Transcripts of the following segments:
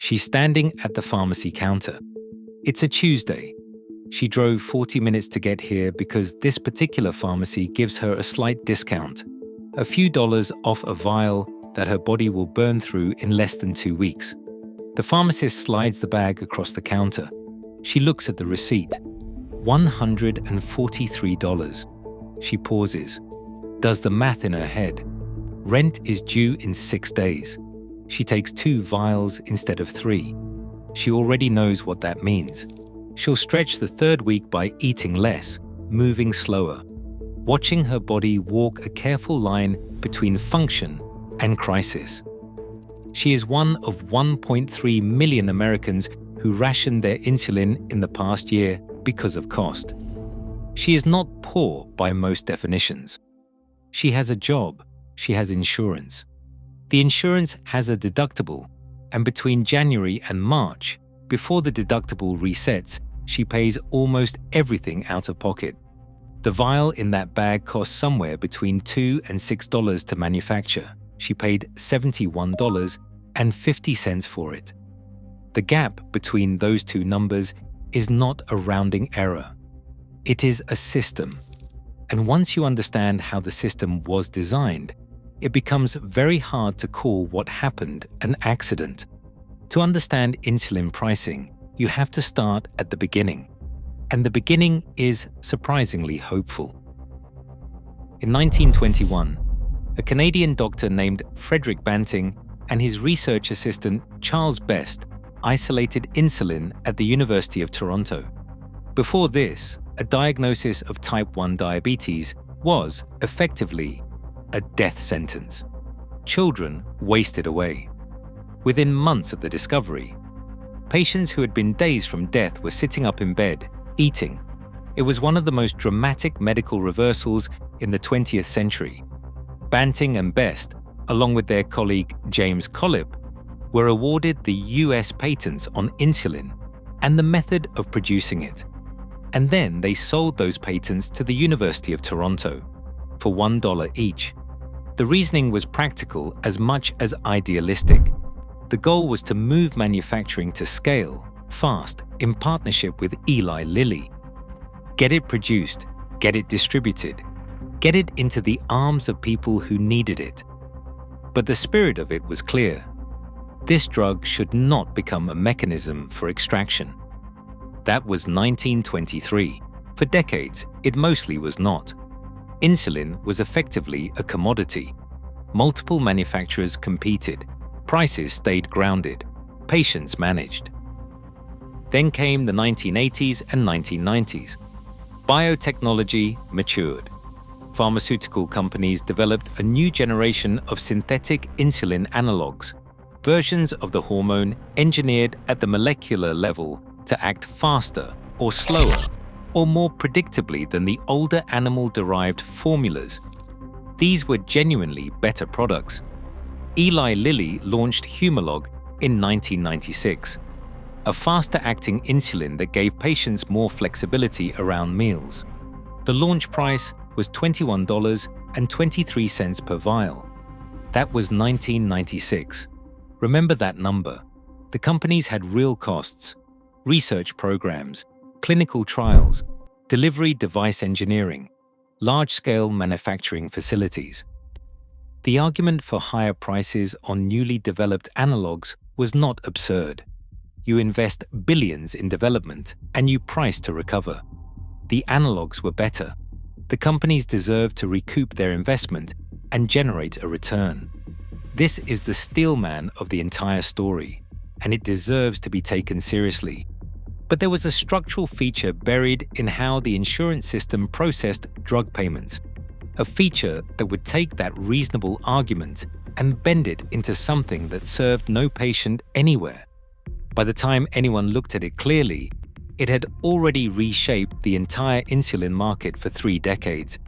She's standing at the pharmacy counter. It's a Tuesday. She drove 40 minutes to get here because this particular pharmacy gives her a slight discount, a few dollars off a vial that her body will burn through in less than 2 weeks. The pharmacist slides the bag across the counter. She looks at the receipt. $143. She pauses, does the math in her head. Rent is due in 6 days. She takes 2 vials instead of 3. She already knows what that means. She'll stretch the 3rd week by eating less, moving slower, watching her body walk a careful line between function and crisis. She is one of 1.3 million Americans who rationed their insulin in the past year because of cost. She is not poor by most definitions. She has a job. She has insurance. The insurance has a deductible, and between January and March, before the deductible resets, she pays almost everything out of pocket. The vial in that bag costs somewhere between $2 and $6 to manufacture. She paid $71.50 for it. The gap between those two numbers is not a rounding error. It is a system. And once you understand how the system was designed, it becomes very hard to call what happened an accident. To understand insulin pricing, you have to start at the beginning. And the beginning is surprisingly hopeful. In 1921, a Canadian doctor named Frederick Banting and his research assistant Charles Best isolated insulin at the University of Toronto. Before this, a diagnosis of type 1 diabetes was, effectively, a death sentence. Children wasted away. Within months of the discovery, patients who had been days from death were sitting up in bed, eating. It was one of the most dramatic medical reversals in the 20th century. Banting and Best, along with their colleague James Collip, were awarded the US patents on insulin and the method of producing it. And then they sold those patents to the University of Toronto for $1 each. The reasoning was practical as much as idealistic. The goal was to move manufacturing to scale, fast, in partnership with Eli Lilly. Get it produced, get it distributed, get it into the arms of people who needed it. But the spirit of it was clear. This drug should not become a mechanism for extraction. That was 1923. For decades, it mostly was not. Insulin was effectively a commodity. Multiple manufacturers competed. Prices stayed grounded. Patients managed. Then came the 1980s and 1990s. Biotechnology matured. Pharmaceutical companies developed a new generation of synthetic insulin analogs, versions of the hormone engineered at the molecular level to act faster or slower or more predictably than the older animal-derived formulas. These were genuinely better products. Eli Lilly launched Humalog in 1996, a faster-acting insulin that gave patients more flexibility around meals. The launch price was $21.23 per vial. That was 1996. Remember that number. The companies had real costs, research programs, clinical trials, delivery device engineering, large-scale manufacturing facilities. The argument for higher prices on newly developed analogs was not absurd. You invest billions in development and you price to recover. The analogs were better. The companies deserved to recoup their investment and generate a return. This is the steelman of the entire story, and it deserves to be taken seriously. But there was a structural feature buried in how the insurance system processed drug payments, a feature that would take that reasonable argument and bend it into something that served no patient anywhere. By the time anyone looked at it clearly, it had already reshaped the entire insulin market for 3 decades.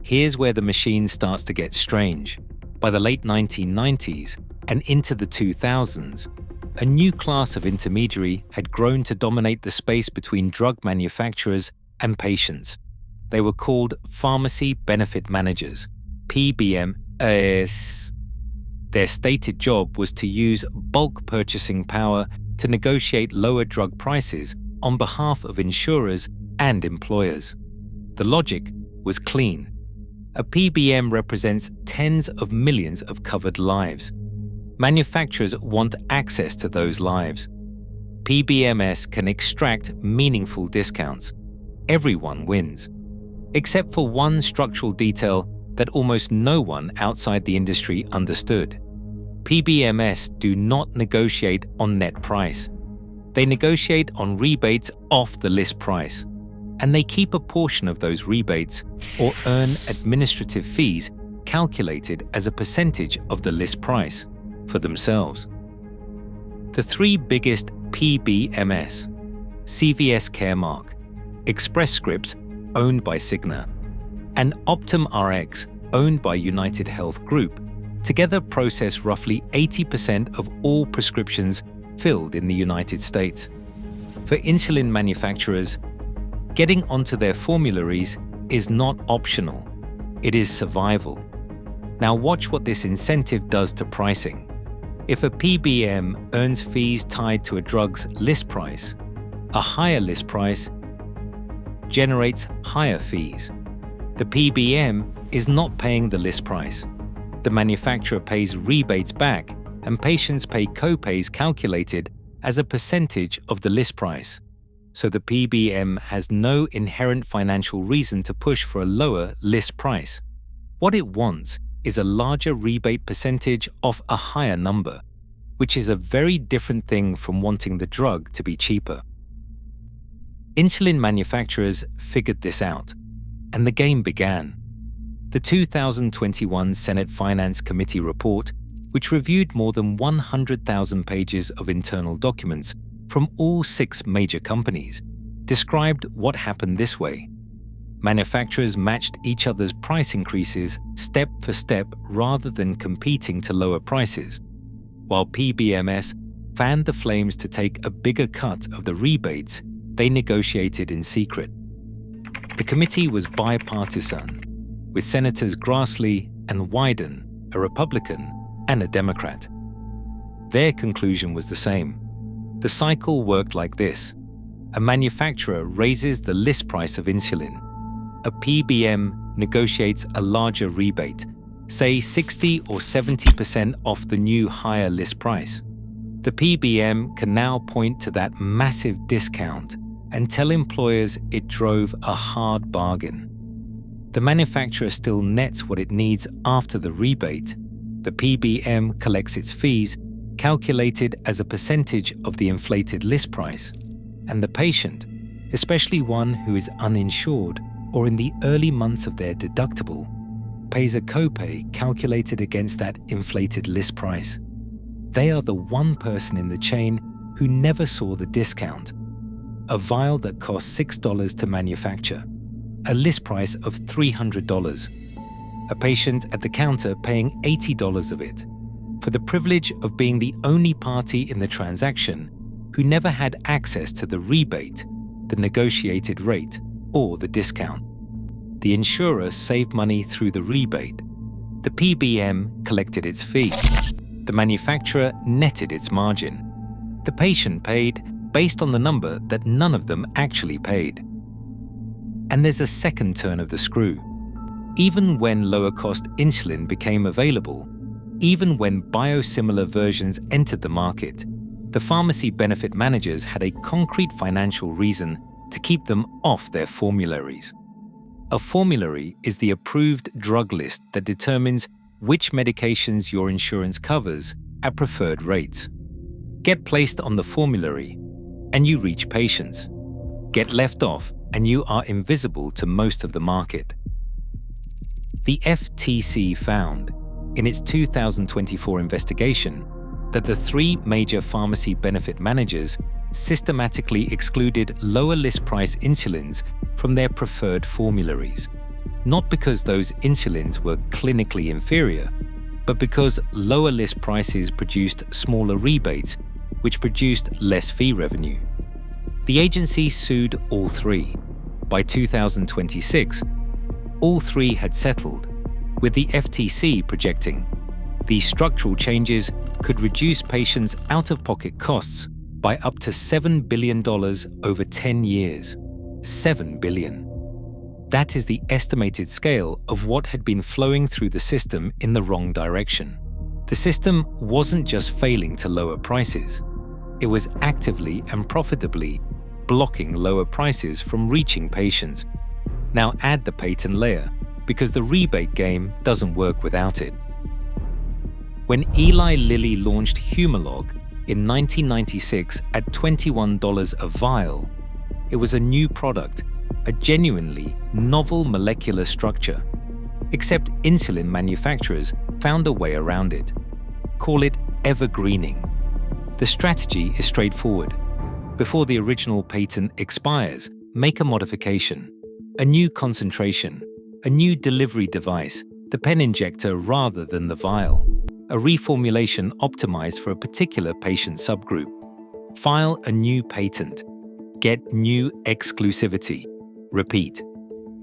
Here's where the machine starts to get strange. By the late 1990s and into the 2000s, a new class of intermediary had grown to dominate the space between drug manufacturers and patients. They were called Pharmacy Benefit Managers, PBMs. Their stated job was to use bulk purchasing power to negotiate lower drug prices on behalf of insurers and employers. The logic was clean. A PBM represents tens of millions of covered lives. Manufacturers want access to those lives. PBMS can extract meaningful discounts. Everyone wins. Except for one structural detail that almost no one outside the industry understood. PBMS do not negotiate on net price. They negotiate on rebates off the list price, and they keep a portion of those rebates or earn administrative fees calculated as a percentage of the list price for themselves. The three biggest PBMS, CVS Caremark, Express Scripts, owned by Cigna, and Optum Rx, owned by United Health Group, together process roughly 80% of all prescriptions filled in the United States. For insulin manufacturers, getting onto their formularies is not optional. It is survival. Now watch what this incentive does to pricing. If a PBM earns fees tied to a drug's list price, a higher list price generates higher fees. The PBM is not paying the list price. The manufacturer pays rebates back, and patients pay co-pays calculated as a percentage of the list price. So the PBM has no inherent financial reason to push for a lower list price. What it wants is a larger rebate percentage off a higher number, which is a very different thing from wanting the drug to be cheaper. Insulin manufacturers figured this out, and the game began. The 2021 Senate Finance Committee report, which reviewed more than 100,000 pages of internal documents from all 6 major companies, described what happened this way. Manufacturers matched each other's price increases step for step rather than competing to lower prices, while PBMS fanned the flames to take a bigger cut of the rebates they negotiated in secret. The committee was bipartisan, with Senators Grassley and Wyden, a Republican, and a Democrat. Their conclusion was the same. The cycle worked like this. A manufacturer raises the list price of insulin. A PBM negotiates a larger rebate, say 60 or 70% off the new higher list price. The PBM can now point to that massive discount and tell employers it drove a hard bargain. The manufacturer still nets what it needs after the rebate. The PBM collects its fees, calculated as a percentage of the inflated list price, and the patient, especially one who is uninsured or in the early months of their deductible, pays a copay calculated against that inflated list price. They are the one person in the chain who never saw the discount. A vial that costs $6 to manufacture, a list price of $300. A patient at the counter paying $80 of it, for the privilege of being the only party in the transaction who never had access to the rebate, the negotiated rate, or the discount. The insurer saved money through the rebate. The PBM collected its fee. The manufacturer netted its margin. The patient paid based on the number that none of them actually paid. And there's a second turn of the screw. Even when lower-cost insulin became available, even when biosimilar versions entered the market, the pharmacy benefit managers had a concrete financial reason to keep them off their formularies. A formulary is the approved drug list that determines which medications your insurance covers at preferred rates. Get placed on the formulary, and you reach patients. Get left off, and you are invisible to most of the market. The FTC found, in its 2024 investigation, that the 3 major pharmacy benefit managers systematically excluded lower list price insulins from their preferred formularies, not because those insulins were clinically inferior, but because lower list prices produced smaller rebates, which produced less fee revenue. The agency sued all 3. By 2026, all 3 had settled, with the FTC projecting These structural changes could reduce patients' out-of-pocket costs by up to $7 billion over 10 years. $7 billion. That is the estimated scale of what had been flowing through the system in the wrong direction. The system wasn't just failing to lower prices. It was actively and profitably blocking lower prices from reaching patients. Now add the patent layer, because the rebate game doesn't work without it. When Eli Lilly launched Humalog in 1996 at $21 a vial, it was a new product, a genuinely novel molecular structure. Except insulin manufacturers found a way around it. Call it evergreening. The strategy is straightforward. Before the original patent expires, make a modification, a new concentration, a new delivery device, the pen injector rather than the vial, a reformulation optimized for a particular patient subgroup. File a new patent. Get new exclusivity. Repeat.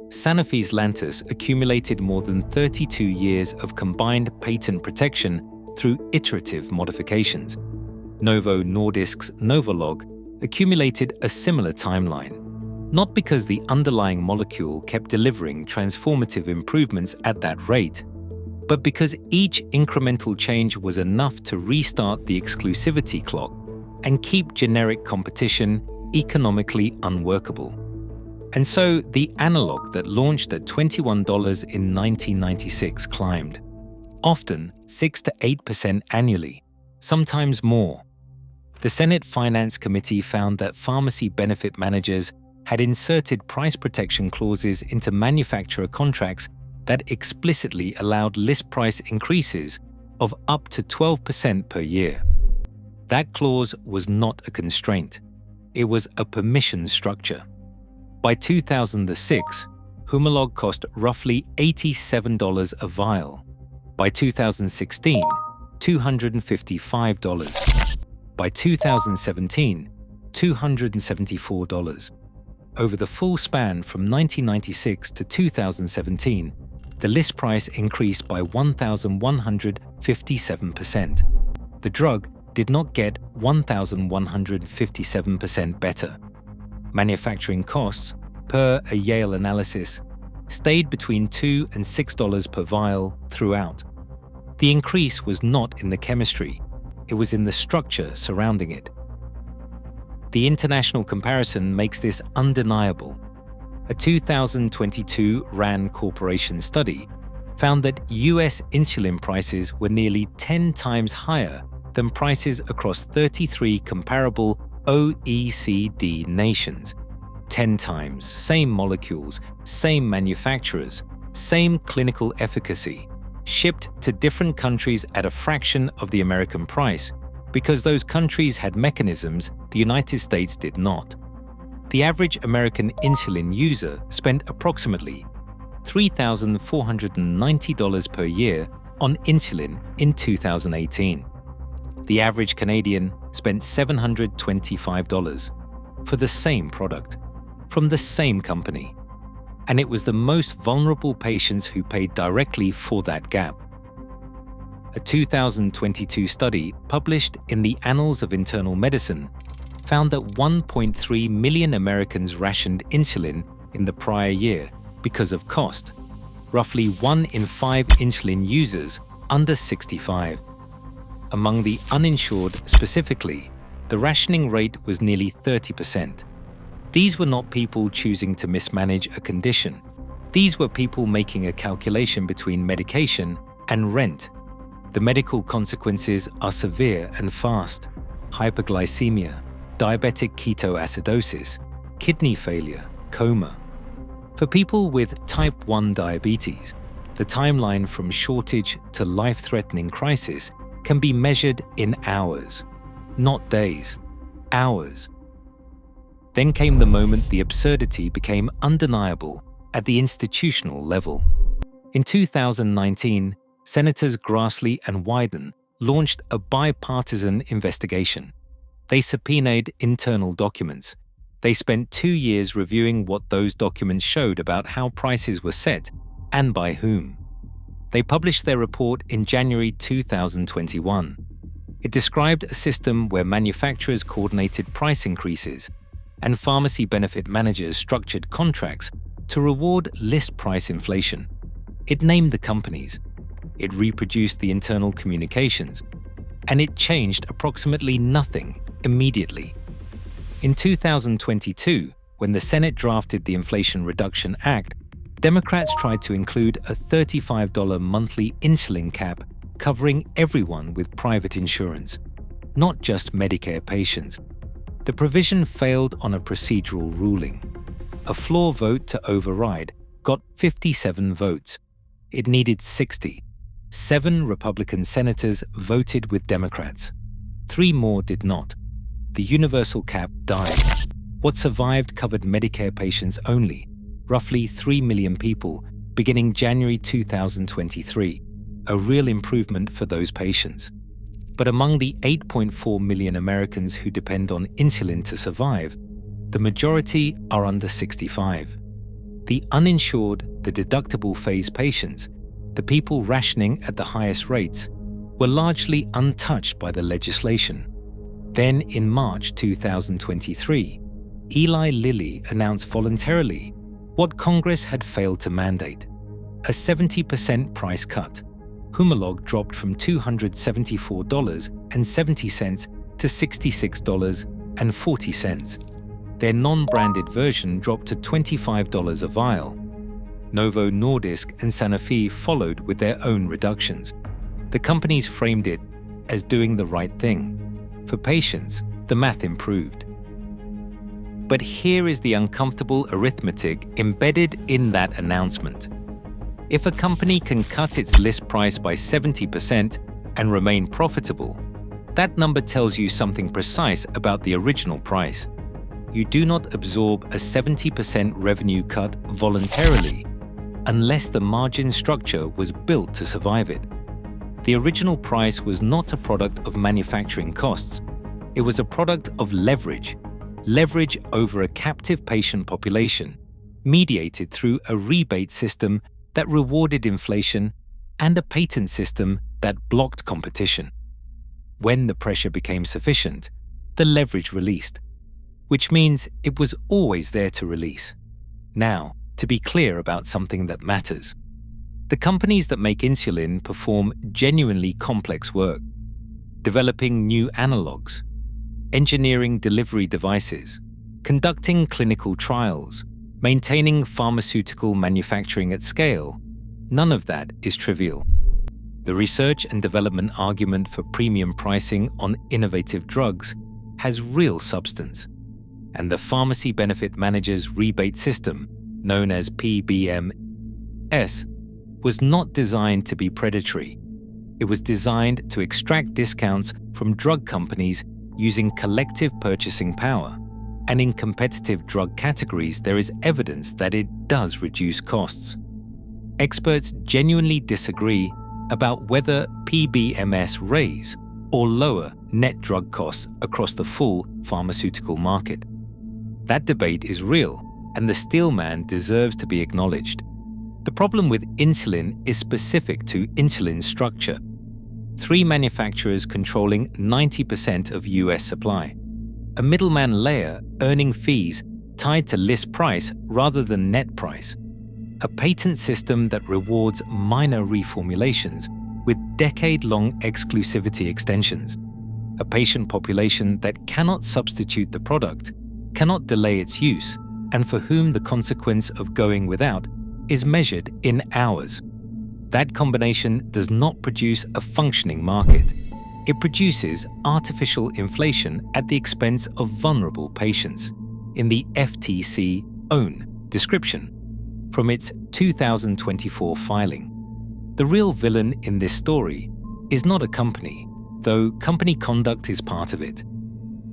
Sanofi's Lantus accumulated more than 32 years of combined patent protection through iterative modifications. Novo Nordisk's Novolog accumulated a similar timeline, not because the underlying molecule kept delivering transformative improvements at that rate, but because each incremental change was enough to restart the exclusivity clock and keep generic competition economically unworkable. And so the analog that launched at $21 in 1996 climbed, often 6 to 8% annually, sometimes more. The Senate Finance Committee found that pharmacy benefit managers had inserted price protection clauses into manufacturer contracts that explicitly allowed list price increases of up to 12% per year. That clause was not a constraint. It was a permission structure. By 2006, Humalog cost roughly $87 a vial. By 2016, $255. By 2017, $274. Over the full span from 1996 to 2017, the list price increased by 1,157%. The drug did not get 1,157% better. Manufacturing costs, per a Yale analysis, stayed between $2 and $6 per vial throughout. The increase was not in the chemistry, it was in the structure surrounding it. The international comparison makes this undeniable. A 2022 RAND Corporation study found that US insulin prices were nearly 10 times higher than prices across 33 comparable OECD nations. 10 times, same molecules, same manufacturers, same clinical efficacy, shipped to different countries at a fraction of the American price, because those countries had mechanisms the United States did not. The average American insulin user spent approximately $3,490 per year on insulin in 2018. The average Canadian spent $725 for the same product, from the same company. And it was the most vulnerable patients who paid directly for that gap. A 2022 study published in the Annals of Internal Medicine found that 1.3 million Americans rationed insulin in the prior year because of cost, roughly 1 in 5 insulin users under 65. Among the uninsured specifically, the rationing rate was nearly 30%. These were not people choosing to mismanage a condition. These were people making a calculation between medication and rent. The medical consequences are severe and fast: hyperglycemia, diabetic ketoacidosis, kidney failure, coma. For people with type 1 diabetes, the timeline from shortage to life-threatening crisis can be measured in hours, not days, hours. Then came the moment the absurdity became undeniable at the institutional level. In 2019, Senators Grassley and Wyden launched a bipartisan investigation. They subpoenaed internal documents. They spent 2 years reviewing what those documents showed about how prices were set and by whom. They published their report in January 2021. It described a system where manufacturers coordinated price increases and pharmacy benefit managers structured contracts to reward list price inflation. It named the companies, it reproduced the internal communications, and it changed approximately nothing immediately. In 2022, when the Senate drafted the Inflation Reduction Act, Democrats tried to include a $35 monthly insulin cap covering everyone with private insurance, not just Medicare patients. The provision failed on a procedural ruling. A floor vote to override got 57 votes. It needed 60. 7 Republican senators voted with Democrats. 3 more did not. The universal cap died. What survived covered Medicare patients only, roughly 3 million people, beginning January 2023, a real improvement for those patients. But among the 8.4 million Americans who depend on insulin to survive, the majority are under 65. The uninsured, the deductible phase patients, the people rationing at the highest rates, were largely untouched by the legislation. Then in March 2023, Eli Lilly announced voluntarily what Congress had failed to mandate, a 70% price cut. Humalog dropped from $274.70 to $66.40. Their non-branded version dropped to $25 a vial. Novo Nordisk and Sanofi followed with their own reductions. The companies framed it as doing the right thing. For patients, the math improved. But here is the uncomfortable arithmetic embedded in that announcement. If a company can cut its list price by 70% and remain profitable, that number tells you something precise about the original price. You do not absorb a 70% revenue cut voluntarily unless the margin structure was built to survive it. The original price was not a product of manufacturing costs. It was a product of leverage over a captive patient population, mediated through a rebate system that rewarded inflation and a patent system that blocked competition. When the pressure became sufficient, the leverage released, which means it was always there to release. Now, to be clear about something that matters. The companies that make insulin perform genuinely complex work, developing new analogs, engineering delivery devices, conducting clinical trials, maintaining pharmaceutical manufacturing at scale. None of that is trivial. The research and development argument for premium pricing on innovative drugs has real substance, and the pharmacy benefit manager's rebate system, known as PBMS, was not designed to be predatory. It was designed to extract discounts from drug companies using collective purchasing power. And in competitive drug categories, there is evidence that it does reduce costs. Experts genuinely disagree about whether PBMS raise or lower net drug costs across the full pharmaceutical market. That debate is real, and the steelman deserves to be acknowledged. The problem with insulin is specific to insulin structure. 3 manufacturers controlling 90% of US supply. A middleman layer earning fees tied to list price rather than net price. A patent system that rewards minor reformulations with decade-long exclusivity extensions. A patient population that cannot substitute the product, cannot delay its use, and for whom the consequence of going without is measured in hours. That combination does not produce a functioning market. It produces artificial inflation at the expense of vulnerable patients, in the FTC's own description, from its 2024 filing. The real villain in this story is not a company, though company conduct is part of it.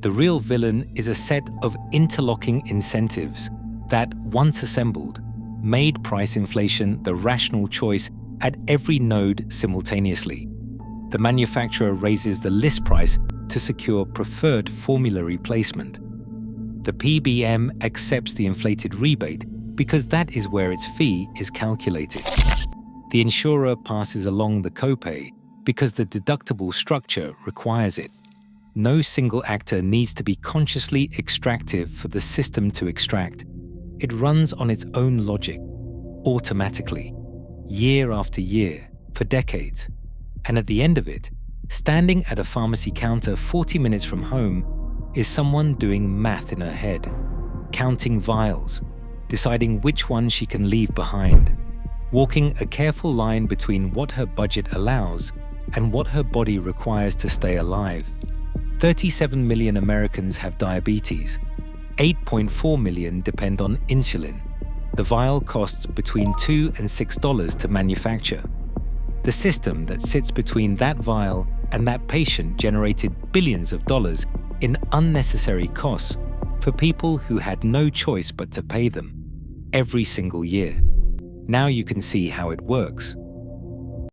The real villain is a set of interlocking incentives that, once assembled, made price inflation the rational choice at every node simultaneously. The manufacturer raises the list price to secure preferred formulary placement. The PBM accepts the inflated rebate because that is where its fee is calculated. The insurer passes along the copay because the deductible structure requires it. No single actor needs to be consciously extractive for the system to extract. It runs on its own logic, automatically, year after year, for decades. And at the end of it, standing at a pharmacy counter 40 minutes from home is someone doing math in her head, counting vials, deciding which one she can leave behind, walking a careful line between what her budget allows and what her body requires to stay alive. 37 million Americans have diabetes. 8.4 million depend on insulin. The vial costs between $2 and $6 to manufacture. The system that sits between that vial and that patient generated billions of dollars in unnecessary costs for people who had no choice but to pay them every single year. Now you can see how it works.